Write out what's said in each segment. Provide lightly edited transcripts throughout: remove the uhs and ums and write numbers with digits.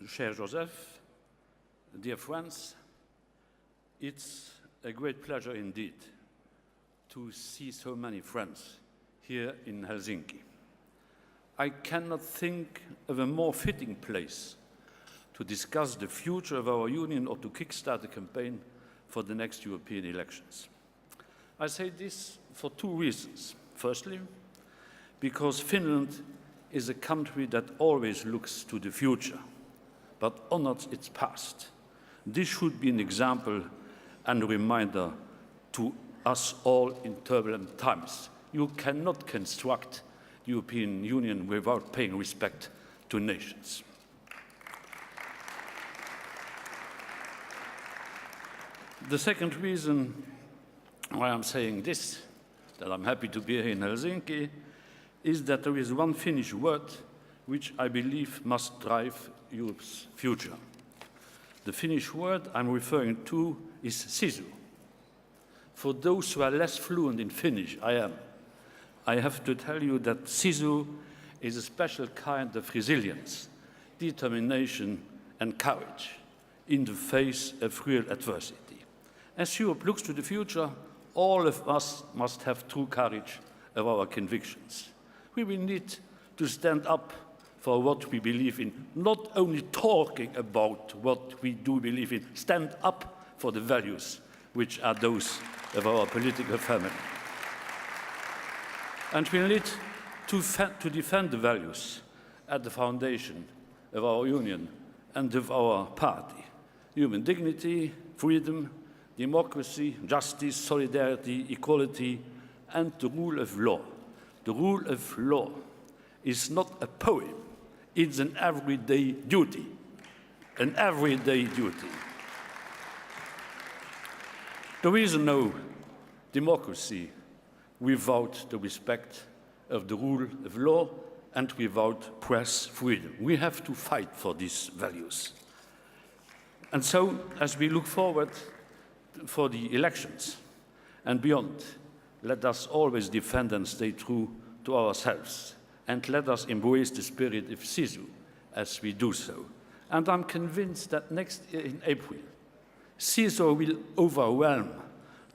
Cher Joseph, dear friends, it's a great pleasure indeed to see so many friends here in Helsinki. I cannot think of a more fitting place to discuss the future of our union or to kickstart a campaign for the next European elections. I say this for two reasons. Firstly, because Finland is a country that always looks to the future, but honors its past. This should be an example and a reminder to us all in turbulent times. You cannot construct the European Union without paying respect to nations. The second reason why I'm saying this, that I'm happy to be here in Helsinki, is that there is one Finnish word which I believe must drive Europe's future. The Finnish word I'm referring to is sisu. For those who are less fluent in Finnish, I have to tell you that sisu is a special kind of resilience, determination and courage in the face of real adversity. As Europe looks to the future, all of us must have true courage of our convictions. We will need to stand up for what we believe in, not only talking about what we do believe in, stand up for the values which are those of our political family. And we need to defend the values at the foundation of our union and of our party. Human dignity, freedom, democracy, justice, solidarity, equality, and the rule of law. The rule of law is not a poem, it's an everyday duty. An everyday duty. There is no democracy without the respect of the rule of law and without press freedom. We have to fight for these values. And so, as we look forward for the elections and beyond, let us always defend and stay true to ourselves, and let us embrace the spirit of sisu as we do so. And I'm convinced that next year in April, sisu will overwhelm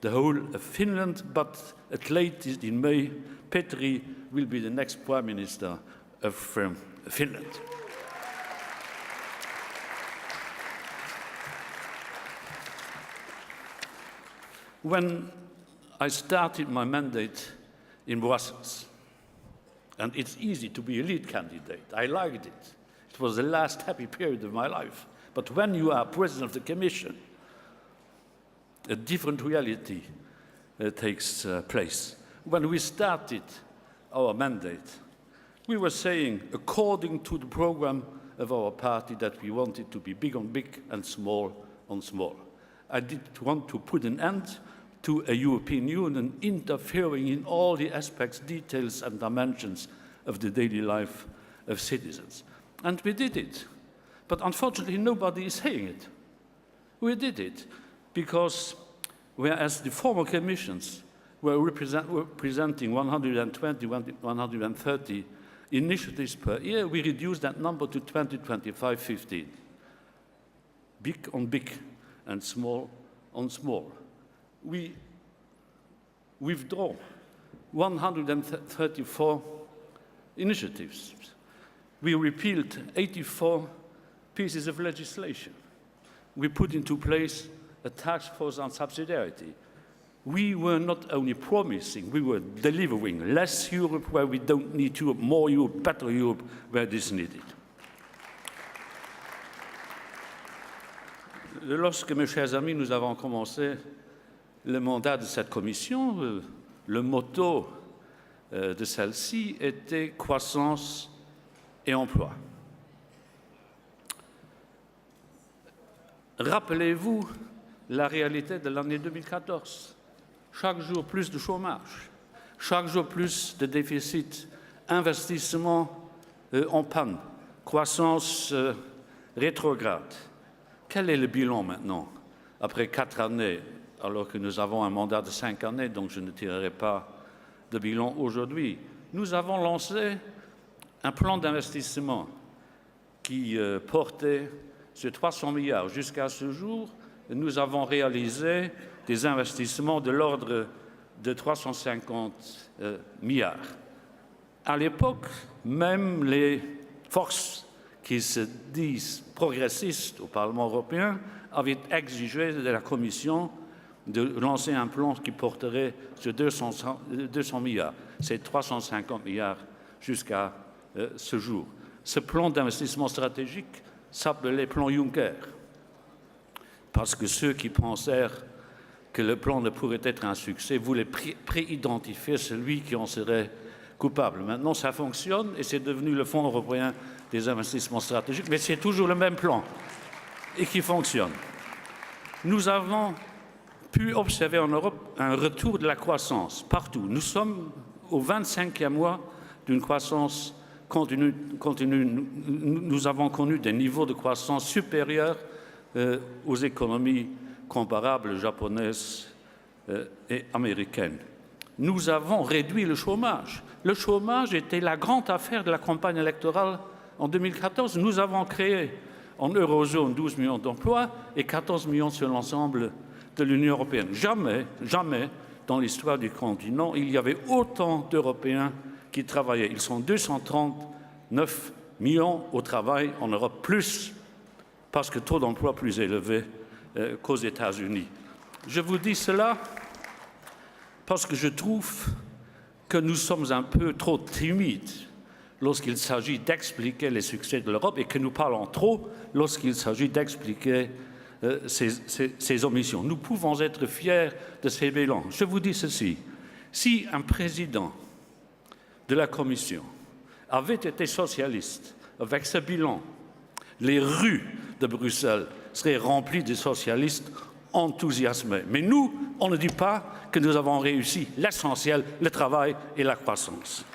the whole of Finland, but at latest in May, Petri will be the next Prime Minister of Finland. When I started my mandate in Brussels, and it's easy to be a lead candidate, I liked it. It was the last happy period of my life. But when you are President of the Commission, a different reality takes place. When we started our mandate, we were saying, according to the program of our party, that we wanted to be big on big and small on small. I did want to put an end to a European Union interfering in all the aspects, details and dimensions of the daily life of citizens. And we did it. But unfortunately, nobody is saying it. We did it because whereas the former commissions were presenting 120, 130 initiatives per year, we reduced that number to 20, 25, 15. Big on big and small on small. We withdraw 134 initiatives. We repealed 84 pieces of legislation. We put into place a task force on subsidiarity. We were not only promising, we were delivering less Europe where we don't need Europe, more Europe, better Europe where it is needed. Lorsque, mes chers amis, nous avons commencé le mandat de cette commission, le motto de celle-ci était croissance et emploi. Rappelez-vous la réalité de l'année 2014. Chaque jour plus de chômage, chaque jour plus de déficit, investissement en panne, croissance rétrograde. Quel est le bilan maintenant, après 4 années, alors que nous avons un mandat de 5 années, donc je ne tirerai pas de bilan aujourd'hui? Nous avons lancé un plan d'investissement qui portait sur 300 milliards. Jusqu'à ce jour, nous avons réalisé des investissements de l'ordre de 350 milliards. À l'époque, même les forces qui se disent progressistes au Parlement européen avaient exigé de la Commission de lancer un plan qui porterait sur 200 milliards. C'est 350 milliards jusqu'à ce jour. Ce plan d'investissement stratégique s'appelait plan Juncker, parce que ceux qui pensèrent que le plan ne pourrait être un succès voulaient préidentifier celui qui en serait coupable. Maintenant, ça fonctionne et c'est devenu le Fonds européen des investissements stratégiques, mais c'est toujours le même plan et qui fonctionne. Nous avons pu observer en Europe un retour de la croissance partout. Nous sommes au 25e mois d'une croissance continue. Nous avons connu des niveaux de croissance supérieurs aux économies comparables japonaises et américaines. Nous avons réduit le chômage. Le chômage était la grande affaire de la campagne électorale en 2014. Nous avons créé en eurozone 12 millions d'emplois et 14 millions sur l'ensemble de l'Union européenne. Jamais, jamais dans l'histoire du continent, il y avait autant d'Européens qui travaillaient. Ils sont 239 millions au travail en Europe, plus parce que taux d'emploi plus élevé qu'aux États-Unis. Je vous dis cela parce que je trouve que nous sommes un peu trop timides lorsqu'il s'agit d'expliquer les succès de l'Europe et que nous parlons trop lorsqu'il s'agit d'expliquer ces omissions. Nous pouvons être fiers de ces bilans. Je vous dis ceci, si un président de la Commission avait été socialiste, avec ce bilan, les rues de Bruxelles seraient remplies de socialistes enthousiasmés. Mais nous, on ne dit pas que nous avons réussi l'essentiel, le travail et la croissance.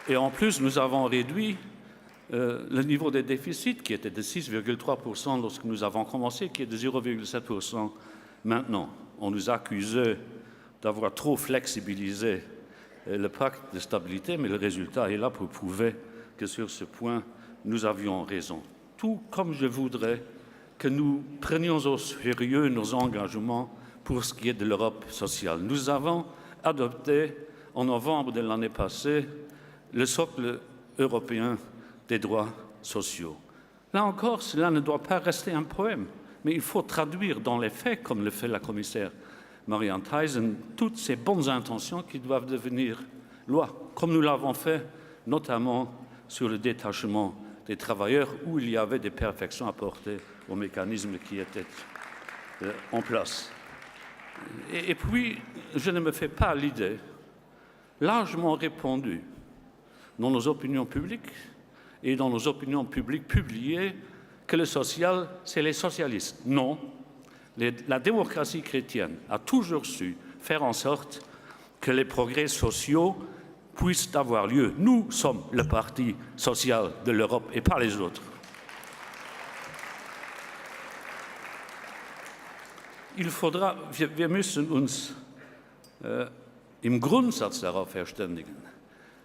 Et en plus, nous avons réduit le niveau des déficits, qui était de 6,3% lorsque nous avons commencé, qui est de 0,7% maintenant. On nous accusait d'avoir trop flexibilisé le pacte de stabilité, mais le résultat est là pour prouver que sur ce point, nous avions raison. Tout comme je voudrais que nous prenions au sérieux nos engagements pour ce qui est de l'Europe sociale. Nous avons adopté en novembre de l'année passée le socle européen des droits sociaux. Là encore, cela ne doit pas rester un poème, mais il faut traduire dans les faits, comme le fait la commissaire Marianne Thyssen, toutes ces bonnes intentions qui doivent devenir loi, comme nous l'avons fait notamment sur le détachement des travailleurs, où il y avait des perfections apportées aux mécanismes qui étaient en place. Et puis, je ne me fais pas l'idée, largement répandue dans nos opinions publiques et dans nos opinions publiques publiées, que le social, c'est les socialistes. Non, la démocratie chrétienne a toujours su faire en sorte que les progrès sociaux puissent avoir lieu. Nous sommes le parti social de l'Europe et pas les autres. Wir müssen uns im Grundsatz darauf verständigen,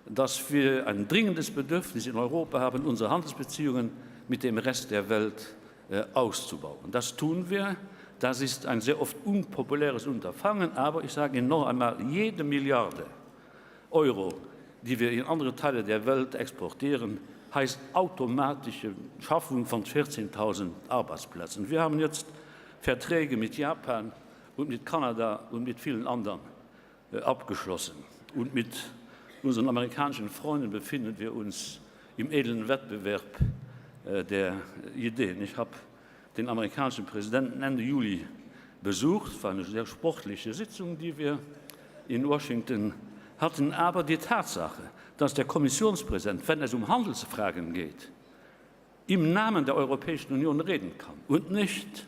dass wir ein dringendes Bedürfnis in Europa haben, unsere Handelsbeziehungen mit dem Rest der Welt auszubauen. Das tun wir. Das ist ein sehr oft unpopuläres Unterfangen, aber ich sage Ihnen noch einmal, jede Milliarde Euro, die wir in andere Teile der Welt exportieren, heißt automatische Schaffung von 14.000 Arbeitsplätzen. Wir haben jetzt Verträge mit Japan und mit Kanada und mit vielen anderen abgeschlossen. Und mit unseren amerikanischen Freunden befinden wir uns im edlen Wettbewerb der Ideen. Ich habe den amerikanischen Präsidenten Ende Juli besucht. Es war eine sehr sportliche Sitzung, die wir in Washington hatten. Aber die Tatsache, dass der Kommissionspräsident, wenn es um Handelsfragen geht, im Namen der Europäischen Union reden kann und nicht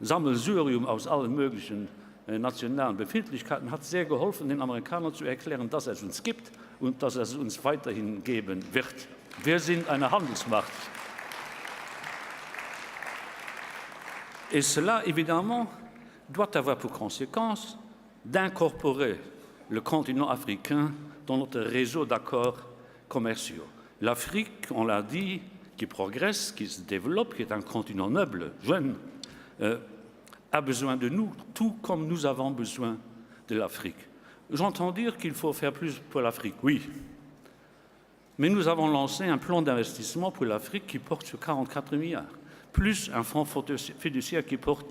Sammelsurium aus allen möglichen nationalen Befindlichkeiten, hat sehr geholfen, den Amerikanern zu erklären, dass es uns gibt und dass es uns weiterhin geben wird. Wir sind eine Handelsmacht. Et cela, évidemment, doit avoir pour conséquence d'incorporer le continent africain dans notre réseau d'accords commerciaux. L'Afrique, on l'a dit, qui progresse, qui se développe, qui est un continent noble, jeune, a besoin de nous, tout comme nous avons besoin de l'Afrique. J'entends dire qu'il faut faire plus pour l'Afrique, oui. Mais nous avons lancé un plan d'investissement pour l'Afrique qui porte sur 44 milliards, plus un fonds fiduciaire qui porte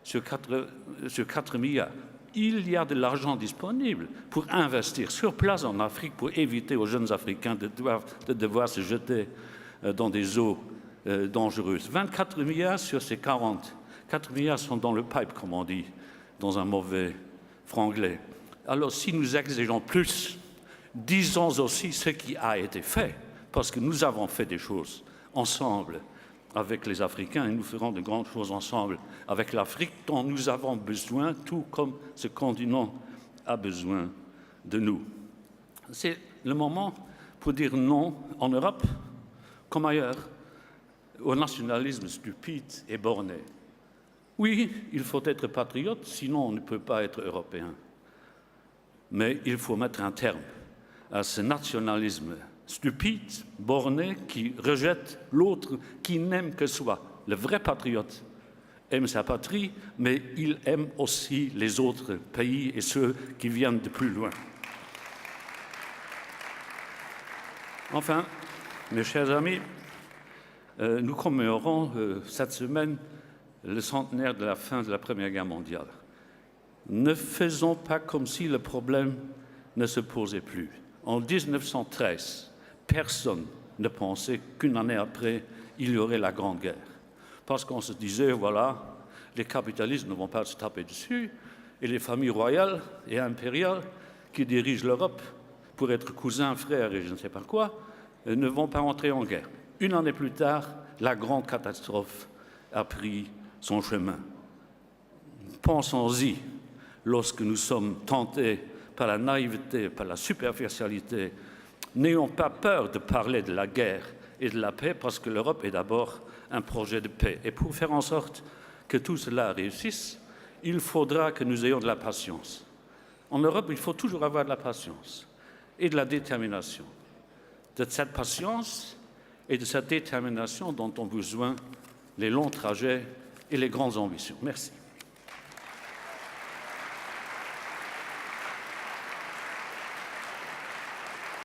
sur 4 milliards. Il y a de l'argent disponible pour investir sur place en Afrique, pour éviter aux jeunes Africains de devoir se jeter dans des eaux dangereuses. 24 milliards sur ces 40. 4 milliards sont dans le pipe, comme on dit, dans un mauvais franglais. Alors, si nous exigeons plus, disons aussi ce qui a été fait, parce que nous avons fait des choses ensemble avec les Africains et nous ferons de grandes choses ensemble avec l'Afrique dont nous avons besoin, tout comme ce continent a besoin de nous. C'est le moment pour dire non en Europe, comme ailleurs, au nationalisme stupide et borné. Oui, il faut être patriote, sinon on ne peut pas être européen. Mais il faut mettre un terme à ce nationalisme stupide, borné, qui rejette l'autre, qui n'aime que soi. Le vrai patriote aime sa patrie, mais il aime aussi les autres pays et ceux qui viennent de plus loin. Enfin, mes chers amis, nous commémorons cette semaine le centenaire de la fin de la Première Guerre mondiale. Ne faisons pas comme si le problème ne se posait plus. En 1913, personne ne pensait qu'une année après, il y aurait la Grande Guerre. Parce qu'on se disait, voilà, les capitalistes ne vont pas se taper dessus, et les familles royales et impériales qui dirigent l'Europe pour être cousins, frères et je ne sais pas quoi, ne vont pas entrer en guerre. Une année plus tard, la grande catastrophe a pris son chemin. Pensons-y lorsque nous sommes tentés par la naïveté, par la superficialité. N'ayons pas peur de parler de la guerre et de la paix parce que l'Europe est d'abord un projet de paix. Et pour faire en sorte que tout cela réussisse, il faudra que nous ayons de la patience. En Europe, il faut toujours avoir de la patience et de la détermination. De cette patience et de cette détermination dont ont besoin les longs trajets et les grandes ambitions. Merci.